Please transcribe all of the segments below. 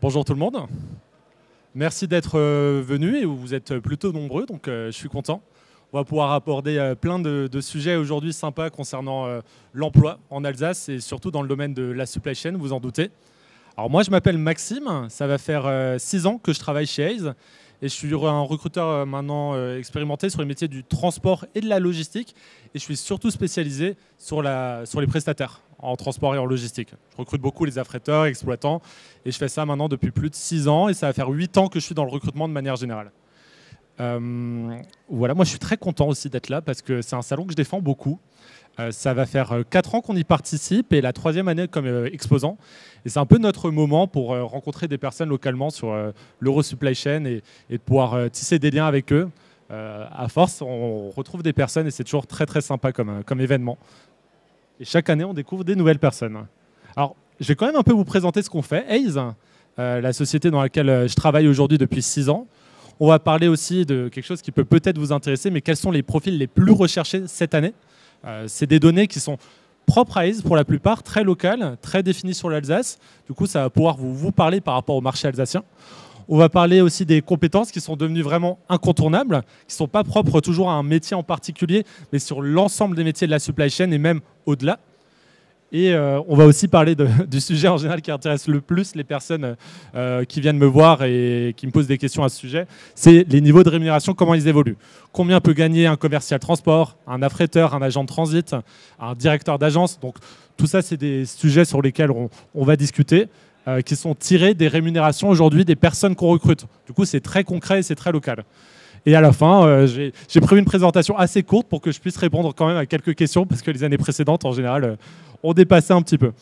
Bonjour tout le monde. Merci d'être venus et vous êtes plutôt nombreux, donc je suis content. On va pouvoir aborder plein de sujets aujourd'hui sympas concernant l'emploi en Alsace et surtout dans le domaine de la supply chain, vous en doutez. Alors moi je m'appelle Maxime, ça va faire 6 ans que je travaille chez Hays et je suis un recruteur maintenant expérimenté sur les métiers du transport et de la logistique et je suis surtout spécialisé sur les prestataires en transport et en logistique. Je recrute beaucoup les affréteurs, exploitants et je fais ça maintenant depuis plus de 6 ans et ça va faire 8 ans que je suis dans le recrutement de manière générale. Voilà, moi je suis très content aussi d'être là parce que c'est un salon que je défends beaucoup. Ça va faire 4 ans qu'on y participe et la 3e année comme exposant. Et c'est un peu notre moment pour rencontrer des personnes localement sur l'Euro Supply Chain et de pouvoir tisser des liens avec eux. À force, on retrouve des personnes et c'est toujours très très sympa comme événement. Et chaque année, on découvre des nouvelles personnes. Alors, je vais quand même un peu vous présenter ce qu'on fait. Hays, la société dans laquelle je travaille aujourd'hui depuis 6 ans. On va parler aussi de quelque chose qui peut peut-être vous intéresser, mais quels sont les profils les plus recherchés cette année? C'est des données qui sont propres à Hays pour la plupart, très locales, très définies sur l'Alsace. Du coup, ça va pouvoir vous parler par rapport au marché alsacien. On va parler aussi des compétences qui sont devenues vraiment incontournables, qui ne sont pas propres toujours à un métier en particulier, mais sur l'ensemble des métiers de la supply chain et même au-delà. Et on va aussi parler du sujet en général qui intéresse le plus les personnes qui viennent me voir et qui me posent des questions à ce sujet. C'est les niveaux de rémunération, comment ils évoluent. Combien peut gagner un commercial transport, un affréteur, un agent de transit, un directeur d'agence. Donc tout ça, c'est des sujets sur lesquels on va discuter, qui sont tirés des rémunérations aujourd'hui des personnes qu'on recrute. Du coup, c'est très concret et c'est très local. Et à la fin, j'ai prévu une présentation assez courte pour que je puisse répondre quand même à quelques questions, parce que les années précédentes, en général, ont dépassé un petit peu.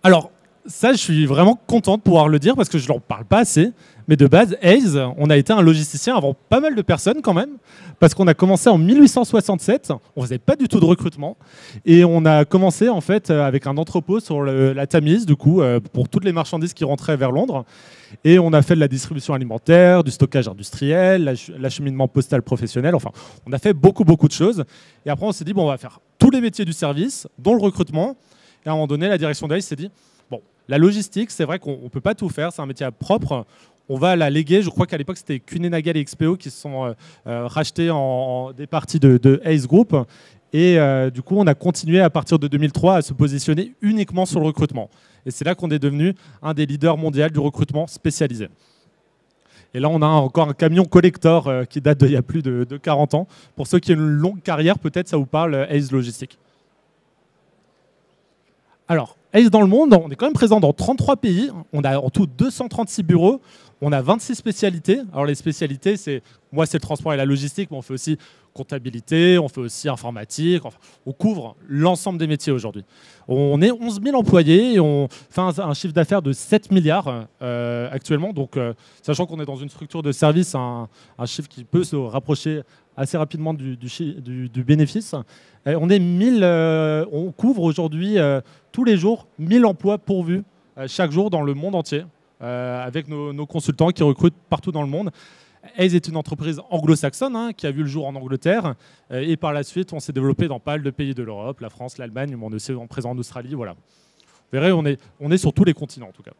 Alors, ça, je suis vraiment content de pouvoir le dire, parce que je n'en parle pas assez. Mais de base, Hays, on a été un logisticien avant pas mal de personnes quand même, parce qu'on a commencé en 1867, on ne faisait pas du tout de recrutement, et on a commencé en fait avec un entrepôt sur la Tamise, du coup, pour toutes les marchandises qui rentraient vers Londres. Et on a fait de la distribution alimentaire, du stockage industriel, l'acheminement postal professionnel. Enfin, on a fait beaucoup de choses. Et après, on s'est dit, bon, on va faire tous les métiers du service, dont le recrutement. Et à un moment donné, la direction d'Hays s'est dit, bon, la logistique, c'est vrai qu'on ne peut pas tout faire, c'est un métier propre. On va la léguer. Je crois qu'à l'époque, c'était Kuehne+Nagel et XPO qui se sont rachetés en des parties de Hays Group. Et du coup, on a continué à partir de 2003 à se positionner uniquement sur le recrutement. Et c'est là qu'on est devenu un des leaders mondiaux du recrutement spécialisé. Et là, on a encore un camion collector qui date d'il y a plus de 40 ans. Pour ceux qui ont une longue carrière, peut-être ça vous parle, Hays Logistique. Alors, Hays dans le monde, on est quand même présent dans 33 pays. On a en tout 236 bureaux. On a 26 spécialités. Alors les spécialités, moi c'est le transport et la logistique, mais on fait aussi comptabilité, on fait aussi informatique. Enfin, on couvre l'ensemble des métiers aujourd'hui. On est 11 000 employés et on fait un chiffre d'affaires de 7 milliards actuellement. Donc, sachant qu'on est dans une structure de service, un chiffre qui peut se rapprocher assez rapidement du bénéfice. On couvre aujourd'hui tous les jours 1000 emplois pourvus chaque jour dans le monde entier. Avec nos consultants qui recrutent partout dans le monde. Hays est une entreprise anglo-saxonne qui a vu le jour en Angleterre et par la suite on s'est développé dans pas mal de pays de l'Europe, la France, l'Allemagne, mais on est aussi présent en Australie. Voilà. Vous verrez, on est sur tous les continents en tout cas.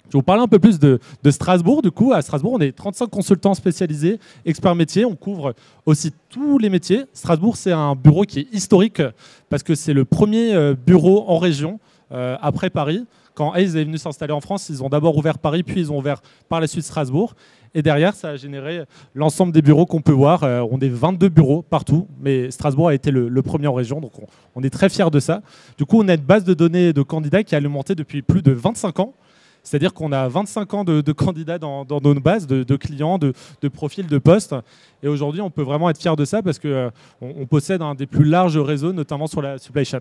Je vais vous parler un peu plus de Strasbourg. Du coup, à Strasbourg, on est 35 consultants spécialisés, experts métiers. On couvre aussi tous les métiers. Strasbourg, c'est un bureau qui est historique parce que c'est le premier bureau en région après Paris. Quand Hays est venu s'installer en France, ils ont d'abord ouvert Paris, puis ils ont ouvert par la suite Strasbourg. Et derrière, ça a généré l'ensemble des bureaux qu'on peut voir. On est 22 bureaux partout, mais Strasbourg a été le premier en région, donc on est très fiers de ça. Du coup, on a une base de données de candidats qui a alimenté depuis plus de 25 ans. C'est-à-dire qu'on a 25 ans de candidats dans nos bases, de clients, de profils, de postes. Et aujourd'hui, on peut vraiment être fiers de ça parce qu'on possède un des plus larges réseaux, notamment sur la supply chain.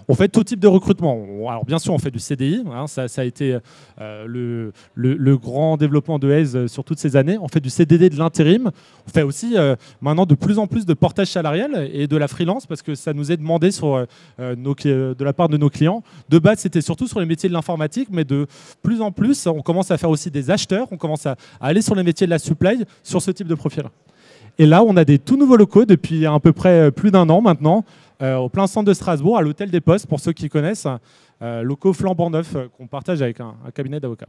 On fait tout type de recrutement. Alors bien sûr, on fait du CDI. Ça a été le grand développement de Hays sur toutes ces années. On fait du CDD, de l'intérim. On fait aussi maintenant de plus en plus de portage salarial et de la freelance parce que ça nous est demandé de la part de nos clients. De base, c'était surtout sur les métiers de l'informatique, mais de plus en plus, on commence à faire aussi des acheteurs. On commence à aller sur les métiers de la supply sur ce type de profil. Et là, on a des tout nouveaux locaux depuis à peu près plus d'un an maintenant, au plein centre de Strasbourg, à l'Hôtel des Postes, pour ceux qui connaissent, locaux flambant neufs qu'on partage avec un cabinet d'avocats.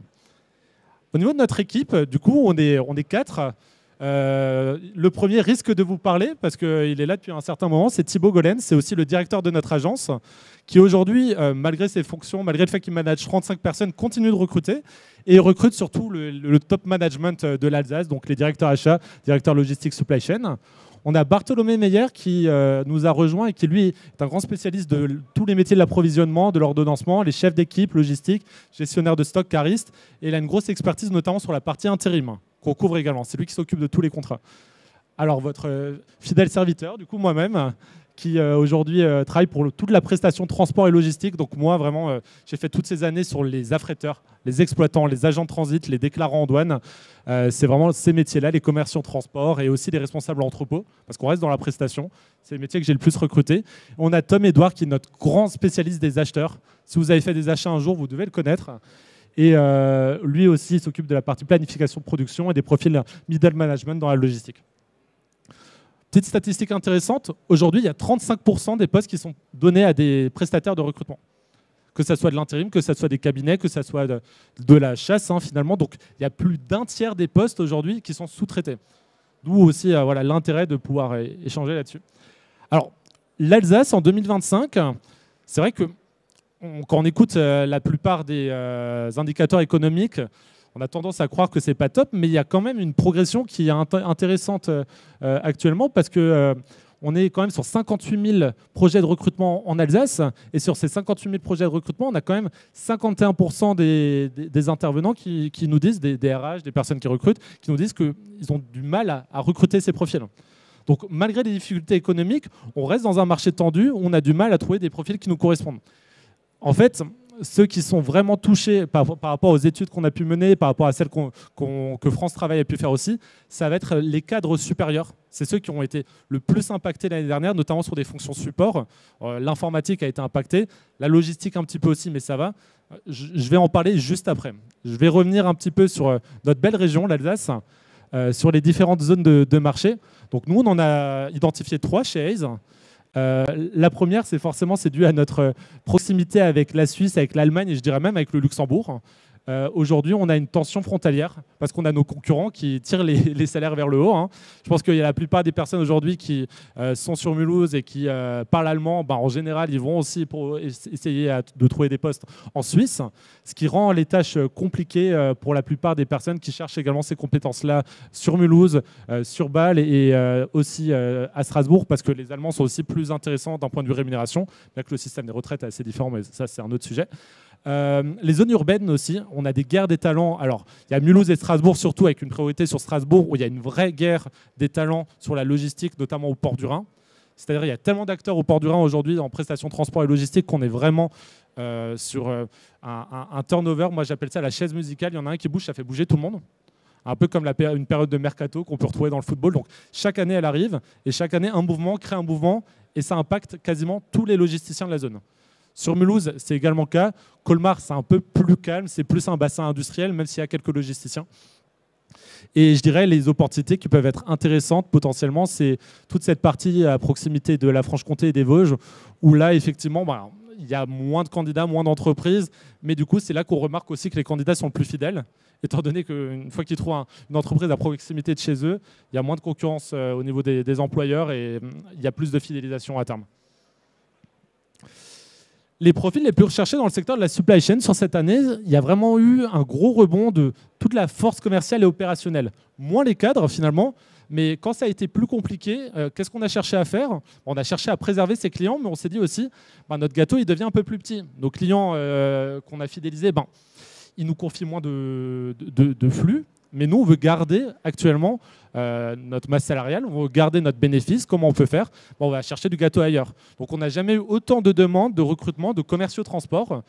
Au niveau de notre équipe, du coup, on est 4. Le premier risque de vous parler, parce qu'il est là depuis un certain moment, c'est Thibaut Golens, c'est aussi le directeur de notre agence, qui aujourd'hui, malgré ses fonctions, malgré le fait qu'il manage 35 personnes, continue de recruter, et il recrute surtout le top management de l'Alsace, donc les directeurs achats, directeurs logistiques, supply chain. On a Bartholomé Meyer qui nous a rejoint et qui, lui, est un grand spécialiste de tous les métiers de l'approvisionnement, de l'ordonnancement, les chefs d'équipe, logistique, gestionnaire de stock, cariste, et il a une grosse expertise notamment sur la partie intérim, qu'on couvre également. C'est lui qui s'occupe de tous les contrats. Alors, votre fidèle serviteur, du coup, moi-même, qui aujourd'hui travaille pour toute la prestation transport et logistique. Donc moi, vraiment, j'ai fait toutes ces années sur les affréteurs, les exploitants, les agents de transit, les déclarants en douane. C'est vraiment ces métiers-là, les commerciaux transport et aussi les responsables entrepôt, parce qu'on reste dans la prestation. C'est les métiers que j'ai le plus recruté. On a Tom Edouard, qui est notre grand spécialiste des acheteurs. Si vous avez fait des achats un jour, vous devez le connaître. Et lui aussi s'occupe de la partie planification de production et des profils middle management dans la logistique. Petite statistique intéressante, aujourd'hui, il y a 35% des postes qui sont donnés à des prestataires de recrutement. Que ce soit de l'intérim, que ce soit des cabinets, que ce soit de la chasse, finalement. Donc, il y a plus d'un tiers des postes aujourd'hui qui sont sous-traités. D'où aussi voilà, l'intérêt de pouvoir échanger là-dessus. Alors, l'Alsace, en 2025, c'est vrai que quand on écoute la plupart des indicateurs économiques, on a tendance à croire que c'est pas top, mais il y a quand même une progression qui est intéressante actuellement parce que on est quand même sur 58 000 projets de recrutement en Alsace, et sur ces 58 000 projets de recrutement, on a quand même 51% des intervenants qui nous disent, des RH, des personnes qui recrutent, qui nous disent qu'ils ont du mal à recruter ces profils. Donc malgré les difficultés économiques, on reste dans un marché tendu, on a du mal à trouver des profils qui nous correspondent. En fait, ceux qui sont vraiment touchés par rapport aux études qu'on a pu mener, par rapport à celles que France Travail a pu faire aussi, ça va être les cadres supérieurs. C'est ceux qui ont été le plus impactés l'année dernière, notamment sur des fonctions support. L'informatique a été impactée, la logistique un petit peu aussi, mais ça va. Je vais en parler juste après. Je vais revenir un petit peu sur notre belle région, l'Alsace, sur les différentes zones de marché. Donc nous, on en a identifié 3 chez Hays. La première, c'est dû à notre proximité avec la Suisse, avec l'Allemagne et je dirais même avec le Luxembourg. Aujourd'hui, on a une tension frontalière parce qu'on a nos concurrents qui tirent les salaires vers le haut. Je pense qu'il y a la plupart des personnes aujourd'hui qui sont sur Mulhouse et qui parlent allemand. En général, ils vont aussi pour essayer de trouver des postes en Suisse, ce qui rend les tâches compliquées pour la plupart des personnes qui cherchent également ces compétences-là sur Mulhouse, sur Bâle et aussi à Strasbourg, parce que les Allemands sont aussi plus intéressants d'un point de vue rémunération, bien que le système des retraites est assez différent, mais ça, c'est un autre sujet. Les zones urbaines aussi, on a des guerres des talents. Alors, il y a Mulhouse et Strasbourg surtout, avec une priorité sur Strasbourg, où il y a une vraie guerre des talents sur la logistique, notamment au port du Rhin. C'est-à-dire qu'il y a tellement d'acteurs au port du Rhin aujourd'hui en prestation transport et logistique qu'on est vraiment sur un turnover. Moi, j'appelle ça la chaise musicale. Il y en a un qui bouge, ça fait bouger tout le monde. Un peu comme une période de mercato qu'on peut retrouver dans le football. Donc, chaque année, elle arrive, et chaque année, un mouvement crée un mouvement, et ça impacte quasiment tous les logisticiens de la zone. Sur Mulhouse, c'est également le cas. Colmar, c'est un peu plus calme, c'est plus un bassin industriel, même s'il y a quelques logisticiens. Et je dirais les opportunités qui peuvent être intéressantes potentiellement, c'est toute cette partie à proximité de la Franche-Comté et des Vosges, où là, effectivement, il y a moins de candidats, moins d'entreprises, mais du coup, c'est là qu'on remarque aussi que les candidats sont le plus fidèles, étant donné qu'une fois qu'ils trouvent une entreprise à proximité de chez eux, il y a moins de concurrence au niveau des employeurs et il y a plus de fidélisation à terme. Les profils les plus recherchés dans le secteur de la supply chain sur cette année, il y a vraiment eu un gros rebond de toute la force commerciale et opérationnelle. Moins les cadres finalement, mais quand ça a été plus compliqué, qu'est-ce qu'on a cherché à faire? On a cherché à préserver ses clients, mais on s'est dit aussi, notre gâteau il devient un peu plus petit. Nos clients qu'on a fidélisés, ils nous confient moins de flux. Mais nous, on veut garder actuellement notre masse salariale, on veut garder notre bénéfice. Comment on peut faire? On va chercher du gâteau ailleurs. Donc, on n'a jamais eu autant de demandes de recrutement de commerciaux transport.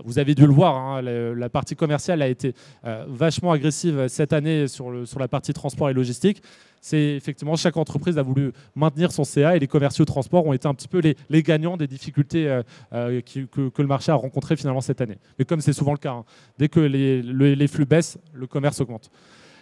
Vous avez dû le voir, la partie commerciale a été vachement agressive cette année sur la partie transport et logistique. C'est effectivement, chaque entreprise a voulu maintenir son CA et les commerciaux transport ont été un petit peu les gagnants des difficultés que le marché a rencontrées finalement cette année. Mais comme c'est souvent le cas, dès que les flux baissent, le commerce augmente.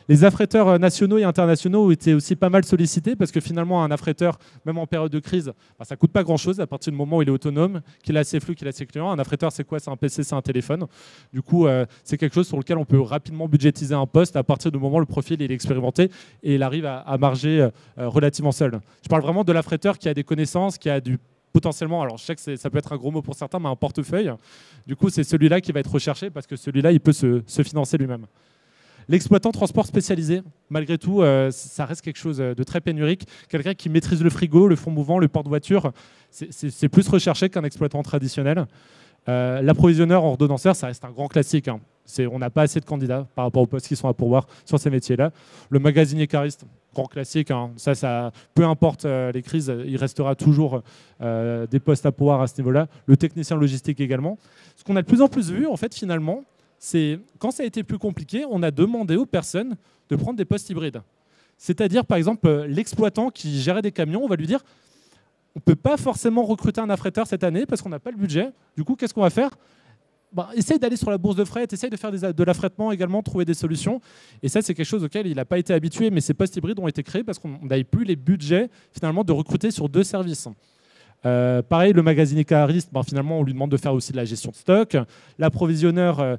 Les affréteurs nationaux et internationaux ont été aussi pas mal sollicités parce que finalement, un affréteur, même en période de crise, ça ne coûte pas grand-chose à partir du moment où il est autonome, qu'il a ses flux, qu'il a ses clients. Un affréteur, c'est quoi? C'est un PC, c'est un téléphone. Du coup, c'est quelque chose sur lequel on peut rapidement budgétiser un poste à partir du moment où le profil il est expérimenté et il arrive à marger relativement seul. Je parle vraiment de l'affréteur qui a des connaissances, qui a du potentiellement, alors je sais que ça peut être un gros mot pour certains, mais un portefeuille. Du coup, c'est celui-là qui va être recherché parce que celui-là, il peut se financer lui-même. L'exploitant transport spécialisé, malgré tout, ça reste quelque chose de très pénurique. Quelqu'un qui maîtrise le frigo, le fond mouvant, le porte-voiture, c'est plus recherché qu'un exploitant traditionnel. L'approvisionneur ordonnanceur, ça reste un grand classique. Hein. On n'a pas assez de candidats par rapport aux postes qui sont à pourvoir sur ces métiers-là. Le magasinier cariste, grand classique. Hein. Ça, peu importe les crises, il restera toujours des postes à pourvoir à ce niveau-là. Le technicien logistique également. Ce qu'on a de plus en plus vu, en fait, finalement, c'est quand ça a été plus compliqué, on a demandé aux personnes de prendre des postes hybrides. C'est-à-dire, par exemple, l'exploitant qui gérait des camions, on va lui dire on ne peut pas forcément recruter un affréteur cette année parce qu'on n'a pas le budget. Du coup, qu'est-ce qu'on va faire? Essaye d'aller sur la bourse de fret, essaye de faire de l'affrètement également, trouver des solutions. Et ça, c'est quelque chose auquel il n'a pas été habitué, mais ces postes hybrides ont été créés parce qu'on n'avait plus les budgets finalement de recruter sur 2 services. Pareil, le magasinier cariste, finalement, on lui demande de faire aussi de la gestion de stock. L'approvisionneur,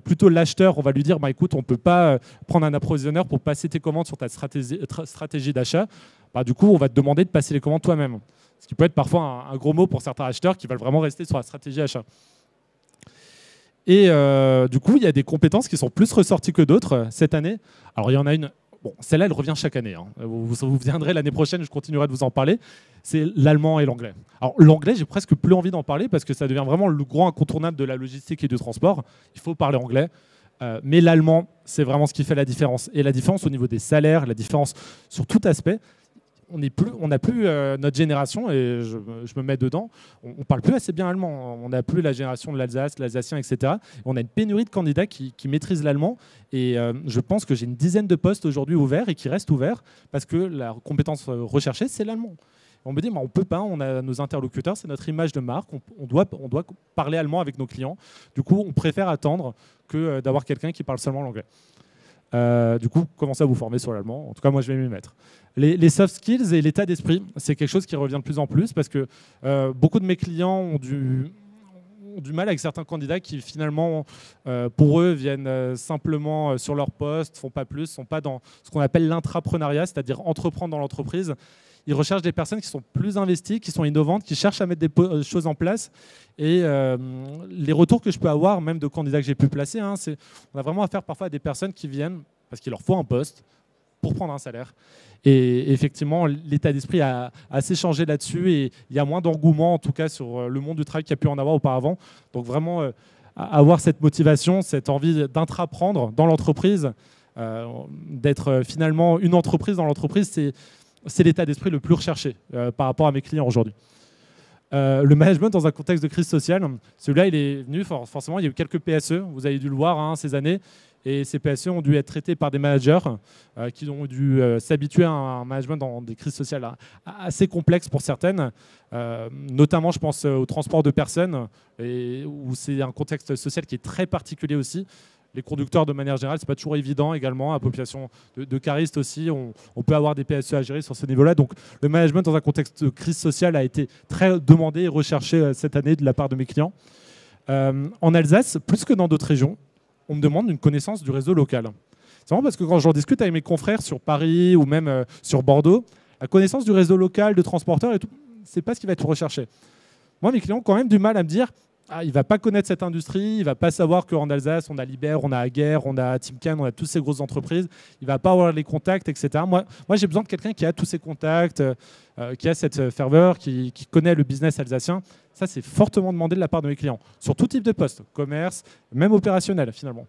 plutôt l'acheteur, on va lui dire écoute, on ne peut pas prendre un approvisionneur pour passer tes commandes sur ta stratégie d'achat. Du coup, on va te demander de passer les commandes toi-même. Ce qui peut être parfois un gros mot pour certains acheteurs qui veulent vraiment rester sur la stratégie achat. Et du coup, il y a des compétences qui sont plus ressorties que d'autres cette année. Alors, il y en a une. Bon, celle-là, elle revient chaque année. Hein. Vous viendrez l'année prochaine, je continuerai de vous en parler. C'est l'allemand et l'anglais. Alors, l'anglais, j'ai presque plus envie d'en parler parce que ça devient vraiment le grand incontournable de la logistique et du transport. Il faut parler anglais. Mais l'allemand, c'est vraiment ce qui fait la différence. Et la différence au niveau des salaires, la différence sur tout aspect. On n'a plus notre génération, et je me mets dedans, on ne parle plus assez bien allemand. On n'a plus la génération de l'Alsace, l'Alsacien, etc. On a une pénurie de candidats qui maîtrisent l'allemand. Et je pense que j'ai une dizaine de postes aujourd'hui ouverts et qui restent ouverts parce que la compétence recherchée, c'est l'allemand. On me dit, on ne peut pas, on a nos interlocuteurs, c'est notre image de marque, on doit parler allemand avec nos clients. Du coup, on préfère attendre que d'avoir quelqu'un qui parle seulement l'anglais. Du coup, commencez à vous former sur l'allemand. En tout cas, moi, je vais m'y mettre. Les soft skills et l'état d'esprit, c'est quelque chose qui revient de plus en plus parce que beaucoup de mes clients ont du mal avec certains candidats qui, finalement, pour eux, viennent simplement sur leur poste, ne font pas plus, ne sont pas dans ce qu'on appelle l'intrapreneuriat, c'est-à-dire entreprendre dans l'entreprise. Ils recherchent des personnes qui sont plus investies, qui sont innovantes, qui cherchent à mettre des choses en place. Et les retours que je peux avoir, même de candidats que j'ai pu placer, on a vraiment affaire parfois à des personnes qui viennent parce qu'il leur faut un poste pour prendre un salaire. Et effectivement, l'état d'esprit a assez changé là-dessus et il y a moins d'engouement, en tout cas, sur le monde du travail qu'il y a pu en avoir auparavant. Donc vraiment, avoir cette motivation, cette envie d'intraprendre dans l'entreprise, d'être finalement une entreprise dans l'entreprise, c'est l'état d'esprit le plus recherché par rapport à mes clients aujourd'hui. Le management dans un contexte de crise sociale, celui-là, il est venu, forcément, il y a eu quelques PSE, vous avez dû le voir ces années, et ces PSE ont dû être traités par des managers qui ont dû s'habituer à un management dans des crises sociales assez complexes pour certaines, notamment, je pense, au transport de personnes, où c'est un contexte social qui est très particulier aussi. Les conducteurs, de manière générale, ce n'est pas toujours évident également. À population de caristes aussi, on peut avoir des PSE à gérer sur ce niveau-là. Donc, le management dans un contexte de crise sociale a été très demandé et recherché cette année de la part de mes clients. En Alsace, plus que dans d'autres régions, on me demande une connaissance du réseau local. C'est vraiment parce que quand j'en discute avec mes confrères sur Paris ou même sur Bordeaux, la connaissance du réseau local, de transporteurs et tout, ce n'est pas ce qui va être recherché. Moi, mes clients ont quand même du mal à me dire il ne va pas connaître cette industrie, il ne va pas savoir qu'en Alsace, on a Liber, on a Aguerre, on a Timken, on a toutes ces grosses entreprises. Il ne va pas avoir les contacts, etc. Moi j'ai besoin de quelqu'un qui a tous ces contacts, qui a cette ferveur, qui connaît le business alsacien. Ça, c'est fortement demandé de la part de mes clients, sur tout type de poste, commerce, même opérationnel, finalement.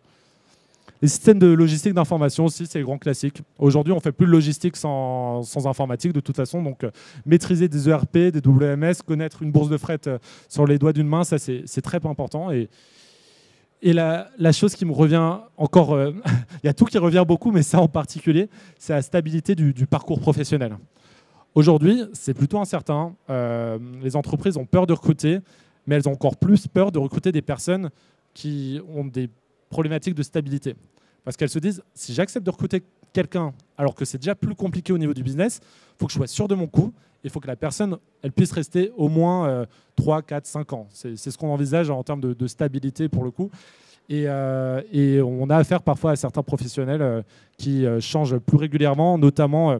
Les systèmes de logistique d'information aussi, c'est le grand classique. Aujourd'hui, on ne fait plus de logistique sans informatique de toute façon. Donc, maîtriser des ERP, des WMS, connaître une bourse de fret sur les doigts d'une main, ça, c'est très important. Et la chose qui me revient encore, il y a tout qui revient beaucoup, mais ça en particulier, c'est la stabilité du parcours professionnel. Aujourd'hui, c'est plutôt incertain. Les entreprises ont peur de recruter, mais elles ont encore plus peur de recruter des personnes qui ont des problématiques de stabilité. Parce qu'elles se disent, si j'accepte de recruter quelqu'un, alors que c'est déjà plus compliqué au niveau du business, il faut que je sois sûr de mon coût. Il faut que la personne elle puisse rester au moins 3, 4, 5 ans. C'est ce qu'on envisage en termes de stabilité pour le coup. Et on a affaire parfois à certains professionnels qui changent plus régulièrement, notamment...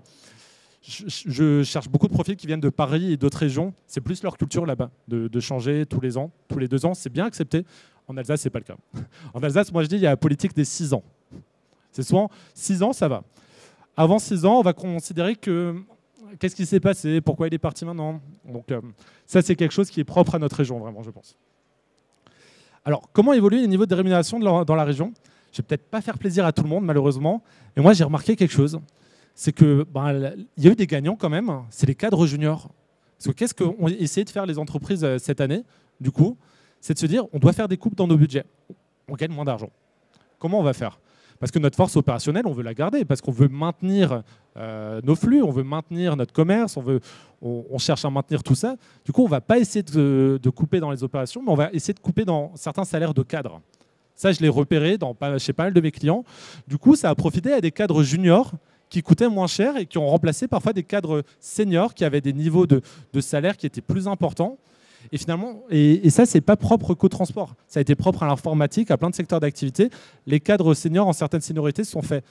je cherche beaucoup de profils qui viennent de Paris et d'autres régions. C'est plus leur culture là-bas, de changer tous les ans, tous les 2 ans. C'est bien accepté. En Alsace, c'est pas le cas. En Alsace, moi je dis, il y a la politique des 6 ans. C'est souvent 6 ans, ça va. Avant 6 ans, on va considérer que qu'est-ce qui s'est passé, pourquoi il est parti maintenant. Donc ça, c'est quelque chose qui est propre à notre région, vraiment, je pense. Alors, comment évoluent les niveaux de rémunération dans la région? Je vais peut-être pas faire plaisir à tout le monde, malheureusement. Et moi, j'ai remarqué quelque chose. C'est qu'il y a eu des gagnants quand même, c'est les cadres juniors. Parce que qu'est-ce qu'ont essayé de faire les entreprises cette année, du coup? C'est de se dire, on doit faire des coupes dans nos budgets. On gagne moins d'argent. Comment on va faire? Parce que notre force opérationnelle, on veut la garder, parce qu'on veut maintenir nos flux, on veut maintenir notre commerce, on cherche à maintenir tout ça. Du coup, on ne va pas essayer de couper dans les opérations, mais on va essayer de couper dans certains salaires de cadres. Ça, je l'ai repéré chez pas mal de mes clients. Du coup, ça a profité à des cadres juniors qui coûtaient moins cher et qui ont remplacé parfois des cadres seniors qui avaient des niveaux de salaire qui étaient plus importants. Et finalement, et ça, c'est pas propre qu'au transport. Ça a été propre à l'informatique, à plein de secteurs d'activité. Les cadres seniors en certaines seniorités se sont fait,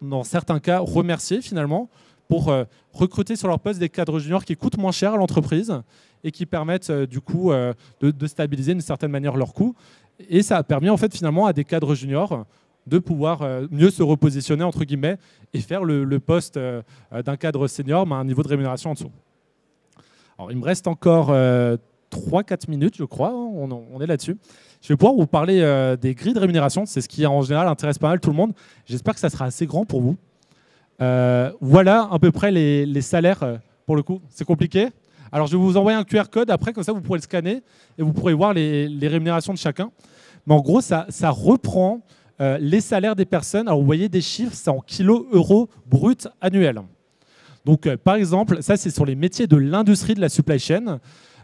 dans certains cas, remercier finalement pour recruter sur leur poste des cadres juniors qui coûtent moins cher à l'entreprise et qui permettent du coup de stabiliser d'une certaine manière leurs coûts. Et ça a permis en fait finalement à des cadres juniors de pouvoir mieux se repositionner entre guillemets et faire le poste d'un cadre senior mais à un niveau de rémunération en dessous. Alors il me reste encore 3-4 minutes je crois, on est là-dessus. Je vais pouvoir vous parler des grilles de rémunération, c'est ce qui en général intéresse pas mal tout le monde. J'espère que ça sera assez grand pour vous. Voilà à peu près les salaires pour le coup. C'est compliqué. Alors je vais vous envoyer un QR code après, comme ça vous pourrez le scanner et vous pourrez voir les rémunérations de chacun. Mais en gros, ça reprend les salaires des personnes. Alors vous voyez des chiffres, c'est en kilos euros bruts annuels. Donc par exemple, ça c'est sur les métiers de l'industrie de la supply chain.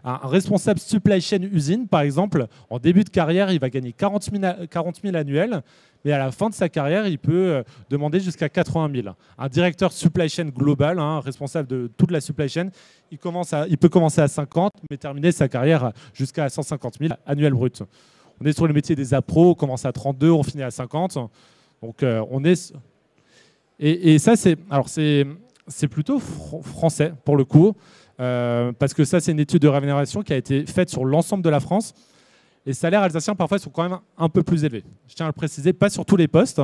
Un responsable supply chain usine, par exemple, en début de carrière, il va gagner 40 000 annuels, mais à la fin de sa carrière, il peut demander jusqu'à 80 000. Un directeur supply chain global, responsable de toute la supply chain, il peut commencer à 50, mais terminer sa carrière jusqu'à 150 000 annuels bruts. On est sur le métier des appros, on commence à 32, on finit à 50. Donc on est... Et ça, c'est plutôt français pour le coup. Parce que ça, c'est une étude de rémunération qui a été faite sur l'ensemble de la France. Les salaires alsaciens, parfois, sont quand même un peu plus élevés. Je tiens à le préciser, pas sur tous les postes,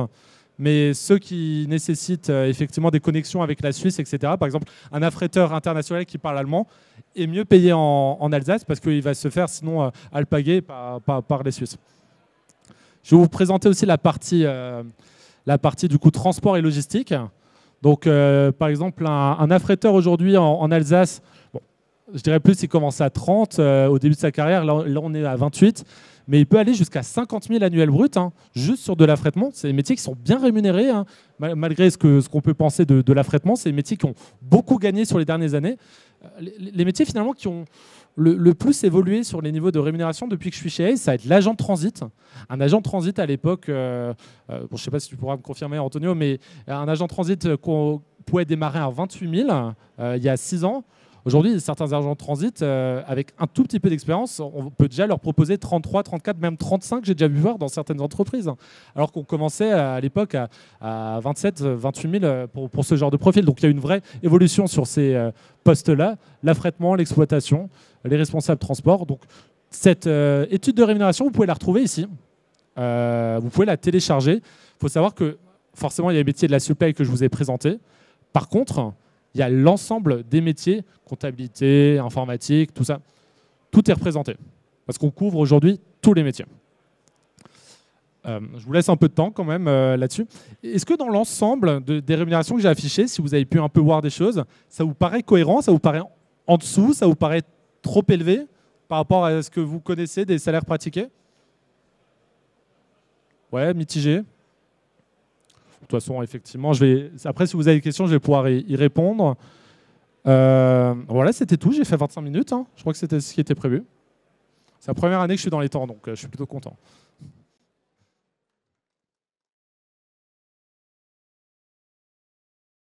mais ceux qui nécessitent effectivement des connexions avec la Suisse, etc. Par exemple, un affréteur international qui parle allemand est mieux payé en Alsace parce qu'il va se faire sinon alpaguer par les Suisses. Je vais vous présenter aussi la partie du coup transport et logistique. Donc, par exemple, un affréteur aujourd'hui en Alsace, je dirais plus, il commence à 30 au début de sa carrière. Là, on est à 28. Mais il peut aller jusqu'à 50 000 annuels bruts, juste sur de l'affrètement. C'est des métiers qui sont bien rémunérés, malgré ce qu'on peut penser de l'affrètement. C'est des métiers qui ont beaucoup gagné sur les dernières années. Les métiers, finalement, qui ont le plus évolué sur les niveaux de rémunération depuis que je suis chez Hayes, ça va être l'agent de transit. Un agent de transit, à l'époque, je ne sais pas si tu pourras me confirmer, Antonio, mais un agent de transit qu'on pouvait démarrer à 28 000 il y a 6 ans. Aujourd'hui, certains agents de transit, avec un tout petit peu d'expérience, on peut déjà leur proposer 33, 34, même 35, j'ai déjà vu voir dans certaines entreprises. Alors qu'on commençait à l'époque à 27, 28 000 pour ce genre de profil. Donc il y a une vraie évolution sur ces postes-là, l'affrètement, l'exploitation, les responsables transport. Donc cette étude de rémunération, vous pouvez la retrouver ici. Vous pouvez la télécharger. Il faut savoir que forcément, il y a les métiers de la supply que je vous ai présentés. Par contre, il y a l'ensemble des métiers, comptabilité, informatique, tout ça. Tout est représenté. Parce qu'on couvre aujourd'hui tous les métiers. Je vous laisse un peu de temps quand même là-dessus. Est-ce que dans l'ensemble des rémunérations que j'ai affichées, si vous avez pu un peu voir des choses, ça vous paraît cohérent, ça vous paraît en dessous, ça vous paraît trop élevé par rapport à ce que vous connaissez des salaires pratiqués? Ouais, mitigé. De toute façon, effectivement, après, si vous avez des questions, je vais pouvoir y répondre. Voilà, c'était tout. J'ai fait 25 minutes. Je crois que c'était ce qui était prévu. C'est la première année que je suis dans les temps, donc je suis plutôt content.